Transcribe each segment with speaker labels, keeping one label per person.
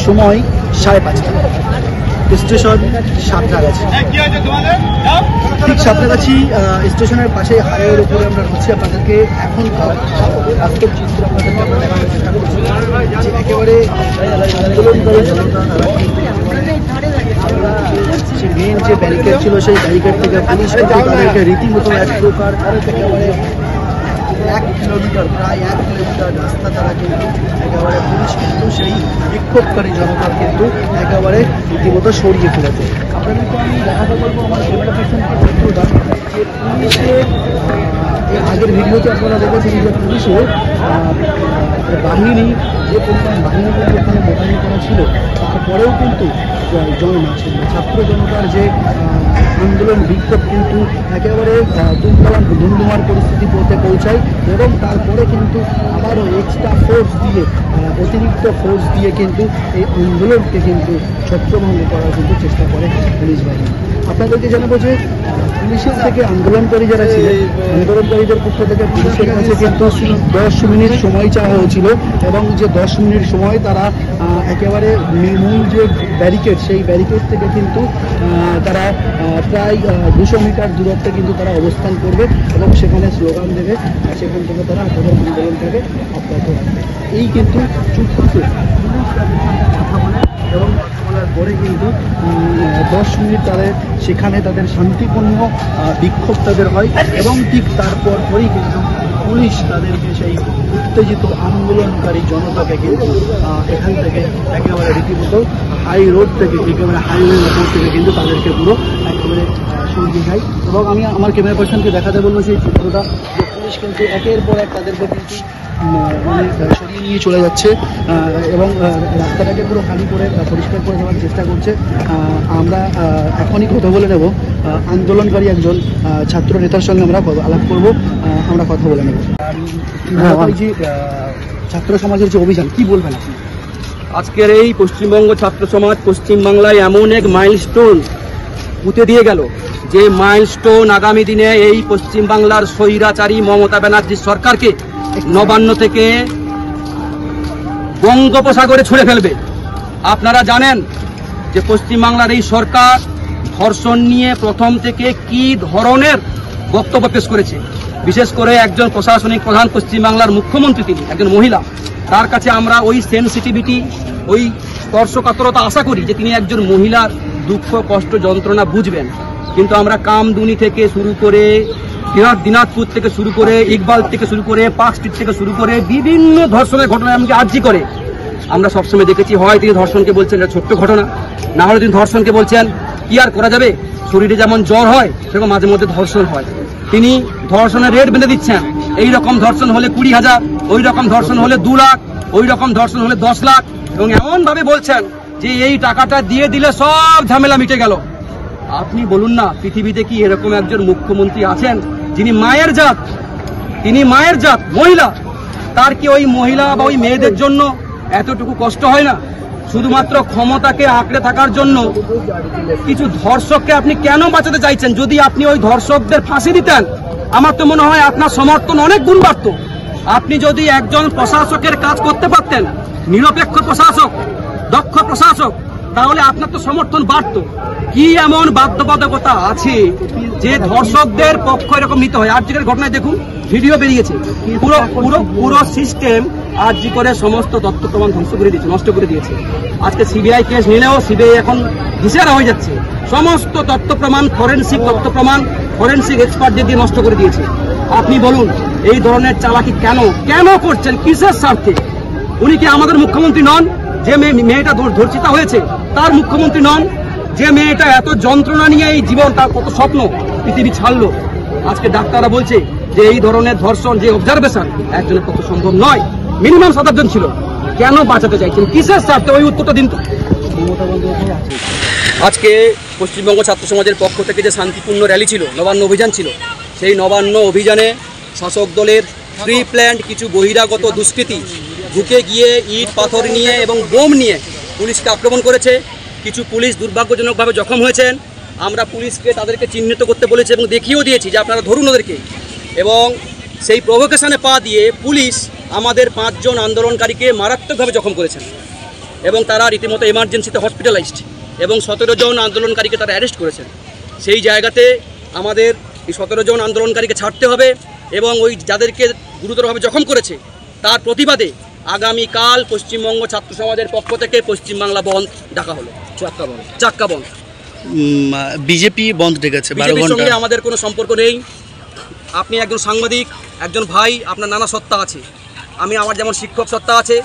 Speaker 1: সময় 5:30। স্টেশন সাঁতরাগাছি। ঠিক সাঁতরাগাছি স্টেশনের পাশে হাইওয়ের উপরে আমরা রয়েছি। আপনাদেরকে এখনকার বাস্তব চিত্র আপনাদেরকে আমরা দেখানোর চেষ্টা করছি যে একেবারে আন্দোলনকারী জনতা মেন যে ব্যারিকেড ছিল সেই ব্যারিকেড থেকে পুলিশ তাদেরকে রীতিমতো এক প্রকার একেবারে 1 কিলোমিটার প্রায় 1 কিলোমিটার রাস্তা তারা কিন্তু একেবারে পুলিশ কিন্তু সেই বিক্ষোভকারী জনতার কিন্তু একেবারে রীতিমতো সরিয়ে ফেলেছে। আপনাদেরকে আমি দেখাতে বলবো আমার ক্যামেরা পার্সনকে যে পুলিশের আগের ভিডিওতে আপনারা দেখেছেন যে পুলিশের বাহিনী যে পরিমাণ বাহিনী কিন্তু এখানে মোতায়েন করা ছিল তারপরেও কিন্তু ছাত্র জনতার যে আন্দোলন বিক্ষোভ কিন্তু একেবারে ধুমধুমার পরিস্থিতি পৌঁছায় এবং তারপরে কিন্তু আবারও এক্সট্রা ফোর্স দিয়ে অতিরিক্ত ফোর্স দিয়ে কিন্তু এই আন্দোলনকে কিন্তু ছত্রভঙ্গ করার কিন্তু চেষ্টা করে পুলিশ বাহিনী। আপনাদেরকে জানাবো যে পুলিশের থেকে আন্দোলনকারী যারা ছিলেন আন্দোলনকারীদের পক্ষ থেকে পুলিশের কাছে কিন্তু 10 মিনিট সময় চাওয়া হয়েছিল এবং যে 10 মিনিট সময় তারা একেবারে মূল যে ব্যারিকেড সেই ব্যারিকেড থেকে কিন্তু তারা প্রায় 200 মিটার দূরত্বে কিন্তু তারা অবস্থান করবে এবং সেখানে স্লোগান দেবে, সেখান থেকে তারা তাদের আন্দোলনটাকে অব্যাহত রাখবে। এই কিন্তু চুক্তিতে পুলিশ কথা বলে এবং কথা বলার পরে কিন্তু 10 মিনিট তাদের সেখানে তাদের শান্তিপূর্ণ বিক্ষোভ তাদের হয় এবং ঠিক তারপর পরেই কিন্তু পুলিশ তাদেরকে সেই উত্তেজিত আন্দোলনকারী জনতাকে কিন্তু এখান থেকে একেবারে রীতিমতো হাই রোড থেকে একেবারে হাইওয়ের ওপর থেকে কিন্তু তাদেরকে পুরো একেবারে সরিয়ে যায়। এবং আমি আমার ক্যামেরা পার্সনকে দেখাতে বলবো সেই চিত্রটা যে পুলিশ কিন্তু একের পর এক তাদেরকে কিন্তু সরিয়ে নিয়ে চলে যাচ্ছে এবং রাস্তাটাকে পুরো খালি করে পরিষ্কার করে দেওয়ার চেষ্টা করছে। আমরা এখনই কথা বলে নেব আন্দোলনকারী একজন ছাত্র নেতার সঙ্গে আমরা আলাপ করব, আমরা কথা বলে নেব। যে ছাত্র সমাজের যে অভিযান কি বলবেন আপনি?
Speaker 2: আজকের এই পশ্চিমবঙ্গ ছাত্র সমাজ পশ্চিমবাংলায় এমন এক মাইলস্টোন পুঁতে দিয়ে গেল যে মাইলস্টোন আগামী দিনে এই পশ্চিমবাংলার স্বৈরাচারী মমতা ব্যানার্জির সরকারকে নবান্ন থেকে বঙ্গোপসাগরে ছুঁড়ে ফেলবে। আপনারা জানেন যে পশ্চিমবাংলার এই সরকার ধর্ষণ নিয়ে প্রথম থেকে কি ধরনের বক্তব্য পেশ করেছে। বিশেষ করে একজন প্রশাসনিক প্রধান পশ্চিমবাংলার মুখ্যমন্ত্রী, তিনি একজন মহিলা, তার কাছে আমরা ওই সেন্সিটিভিটি ওই স্পর্শকাতরতা আশা করি যে তিনি একজন মহিলার দুঃখ কষ্ট যন্ত্রণা বুঝবেন। কিন্তু আমরা কামদুনি থেকে শুরু করে দিনাজপুর থেকে শুরু করে ইকবাল থেকে শুরু করে পার্ক স্ট্রিট থেকে শুরু করে বিভিন্ন ধর্ষণের ঘটনা এমনকি আর্জি করে আমরা সবসময় দেখেছি হয় তিনি ধর্ষণকে বলছেন এটা ছোট্ট ঘটনা, না হলে তিনি ধর্ষণকে বলছেন কি আর করা যাবে, শরীরে যেমন জ্বর হয় সেরকম মাঝে মধ্যে ধর্ষণ হয়। তিনি ধর্ষণের রেট বেঁধে দিচ্ছেন, এই রকম ধর্ষণ হলে 20,000, ওই রকম ধর্ষণ হলে 2 লাখ, ওই রকম ধর্ষণ হলে 10 লাখ এবং এমন ভাবে বলছেন যে এই টাকাটা দিয়ে দিলে সব ঝামেলা মিটে গেল। আপনি বলুন না, পৃথিবীতে কি এরকম একজন মুখ্যমন্ত্রী আছেন যিনি মায়ের জাত, তিনি মায়ের জাত মহিলা, তার কি ওই মহিলা বা ওই মেয়েদের জন্য এতটুকু কষ্ট হয় না? শুধুমাত্র ক্ষমতাকে আঁকড়ে থাকার জন্য কিছু ধর্ষককে আপনি কেন বাঁচাতে চাইছেন? যদি আপনি ওই ধর্ষকদের ফাঁসি দিতেন আমার তো মনে হয় আপনার সমর্থন অনেক গুণ বাড়ত। আপনি যদি একজন প্রশাসকের কাজ করতে পারতেন, নিরপেক্ষ প্রশাসক, দক্ষ প্রশাসক, তাহলে আপনার তো সমর্থন বাড়ত। কি এমন বাধ্যবাধকতা আছে যে ধর্ষকদের পক্ষ এরকম নিতে হয়? আরজিকরের ঘটনায় দেখুন, ভিডিও বেরিয়েছে, পুরো সিস্টেম আরজি করে সমস্ত তথ্য প্রমাণ ধ্বংস করে দিয়েছে, নষ্ট করে দিয়েছে। আজকে সিবিআই কেস নিলেও সিবিআই এখন দিশেহারা হয়ে যাচ্ছে, সমস্ত তথ্য প্রমাণ ফরেনসিক তথ্য প্রমাণ ফরেনসিক এক্সপার্টদের দিয়ে নষ্ট করে দিয়েছে। আপনি বলুন এই ধরনের চালাকি কেন করছেন, কিসের স্বার্থে? উনি কি আমাদের মুখ্যমন্ত্রী নন? যে মেয়েটা ধর্ষিতা হয়েছে তার মুখ্যমন্ত্রী নন? যে মেয়েটা এত যন্ত্রণা নিয়ে এই জীবন, তার কত স্বপ্ন পৃথিবী ছাড়লো, আজকে ডাক্তাররা বলছে যে এই ধরনের ধর্ষণ যে অবজারভেশন একজনের পক্ষে সম্ভব নয়, মিনিমাম 7 জন ছিল। কেন বাঁচাতে চাইছেন, কিসের স্বার্থে? ওই উত্তরটা দিন তো। আজকে পশ্চিমবঙ্গ ছাত্র সমাজের পক্ষ থেকে যে শান্তিপূর্ণ র্যালি ছিল, নবান্ন অভিযান ছিল, সেই নবান্ন অভিযানে শাসক দলের প্রি প্ল্যান্ড কিছু বহিরাগত দুষ্কৃতী ঢুকে গিয়ে ইট পাথর নিয়ে এবং বোম নিয়ে পুলিশকে আক্রমণ করেছে। কিছু পুলিশ দুর্ভাগ্যজনকভাবে জখম হয়েছেন। আমরা পুলিশকে তাদেরকে চিহ্নিত করতে বলেছি এবং দেখিয়েও দিয়েছি যে আপনারা ধরুন ওদেরকে। এবং সেই প্রভোকেশনে পা দিয়ে পুলিশ আমাদের 5 জন আন্দোলনকারীকে মারাত্মকভাবে জখম করেছেন। এবং তারা রীতিমতো এমার্জেন্সিতে হসপিটালাইজড এবং 17 জন আন্দোলনকারীকে তারা অ্যারেস্ট করেছেন। সেই জায়গাতে আমাদের এই 17 জন আন্দোলনকারীকে ছাড়তে হবে এবং ওই যাদেরকে গুরুতরভাবে জখম করেছে তার প্রতিবাদে আগামীকাল পশ্চিমবঙ্গ ছাত্র সমাজের পক্ষ থেকে পশ্চিমবাংলা বন্ধ ডাকা হলো। চাক্কা বন্ধ।
Speaker 1: বিজেপি বন্ধ ডেকেছে 12
Speaker 2: বিজেপির
Speaker 1: ঘন্টা।
Speaker 2: সঙ্গে আমাদের কোনো সম্পর্ক নেই। আপনি একজন সাংবাদিক, একজন ভাই, আপনার নানা সত্তা আছে। আমার যেমন শিক্ষক সত্তা আছে,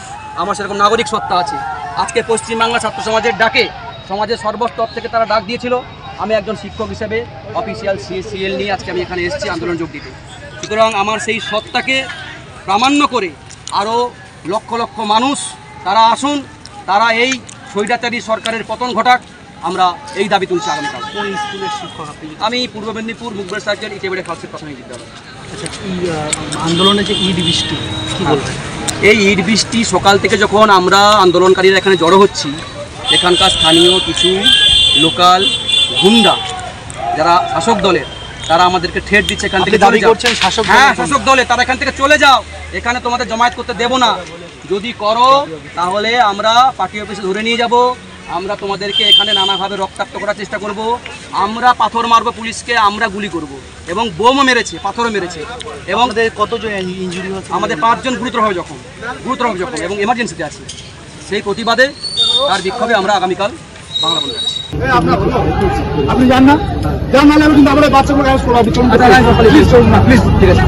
Speaker 2: আমার সেরকম নাগরিক সত্তা আছে। আজকে পশ্চিমবাংলা ছাত্র সমাজের ডাকে, সমাজের সর্বস্তর থেকে তারা ডাক দিয়েছিল। আমি একজন শিক্ষক হিসেবে অফিসিয়াল সিএল নিয়ে আজকে আমি এখানে এসেছি আন্দোলন যোগ দিতে। সুতরাং আমার সেই সত্তাকে প্রামাণ্য করে আরও লক্ষ লক্ষ মানুষ তারা আসুন, তারা এই স্বৈরাচারী সরকারের পতন ঘটাক, আমরা এই দাবি তুলছি আগামীকাল।
Speaker 1: কোন স্কুলের শিক্ষক আপনি?
Speaker 2: আমি পূর্ব মেদিনীপুর মুখবের সার্কেল ইটেবেড়ে খালসের প্রাথমিক বিদ্যালয়।
Speaker 1: আচ্ছা, এই আন্দোলনে যে ইট বৃষ্টি কি বলবেন?
Speaker 2: এই ইট বৃষ্টি সকাল থেকে যখন আমরা আন্দোলনকারীরা এখানে জড়ো হচ্ছি, এখানকার স্থানীয় কিছু লোকাল গুন্ডা যারা শাসক দলের, তারা আমাদেরকে ঠেট দিচ্ছে এখান থেকে
Speaker 1: দাবি
Speaker 2: চলে যাও।
Speaker 1: করছেন শাসক
Speaker 2: হ্যাঁ,
Speaker 1: দলের
Speaker 2: শাসক দলে, তারা এখান থেকে চলে যাও, এখানে তোমাদের জমায়েত করতে দেব না। যদি করো তাহলে আমরা পার্টি অফিসে ধরে নিয়ে যাব, আমরা তোমাদেরকে এখানে নানাভাবে রক্তাক্ত করার চেষ্টা করব, আমরা পাথর মারবো পুলিশকে, আমরা গুলি করব এবং বোমও মেরেছে, পাথরও মেরেছে এবং
Speaker 1: কতজন ইনজুরি হয়েছে?
Speaker 2: আমাদের 5 জন গুরুতরভাবে জখম এবং এমার্জেন্সিতে আছে। সেই প্রতিবাদে তার বিক্ষোভে আমরা আগামীকাল বাংলা বলে যাচ্ছি।
Speaker 3: আপনি জান না, জান না, কিন্তু আমরা বাচ্চাগুলো
Speaker 2: প্লিজ ঠিক আছে।